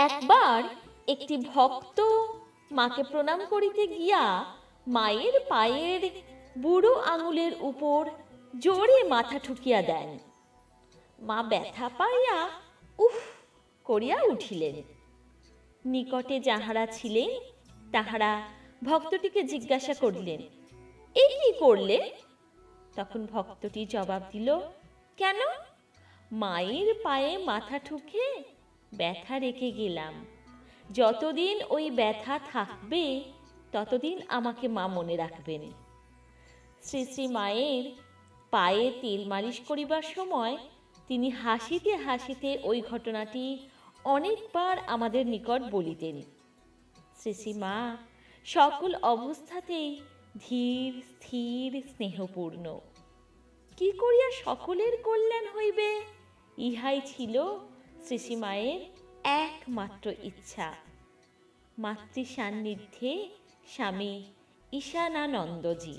একবার একটি ভক্ত মাকে প্রণাম করিতে গিয়া মায়ের পায়ের বুড়ো আঙুলের উপর জোরে মাথা ঠুকিয়া দেন। মা ব্যথা পাইয়া উফ করিয়া উঠিলেন। নিকটে যাহারা ছিলেন তাহারা ভক্তটিকে জিজ্ঞাসা করিলেন, এ কি করলে? তখন ভক্তটি জবাব দিল, কেন? মায়ের পায়ে মাথা ঠুকে ব্যথা রেখে গেলাম। যতদিন ওই ব্যথা থাকবে ততদিন আমাকে মা মনে রাখবেন। শ্রী শ্রী মায়ের পায়ে তেল মালিশ করিবার সময় তিনি হাসিতে হাসিতে ওই ঘটনাটি অনেকবার আমাদের নিকট বলিতেন। শ্রী শ্রী মা সকল অবস্থাতেই ধীর স্থির স্নেহপূর্ণ। কি করিয়া সকলের কল্যাণ হইবে, ইহাই ছিল শ্রী শ্রী মায়ের একমাত্র ইচ্ছা। মাতৃ সান্নিধ্যে স্বামী ঈশানানন্দজি।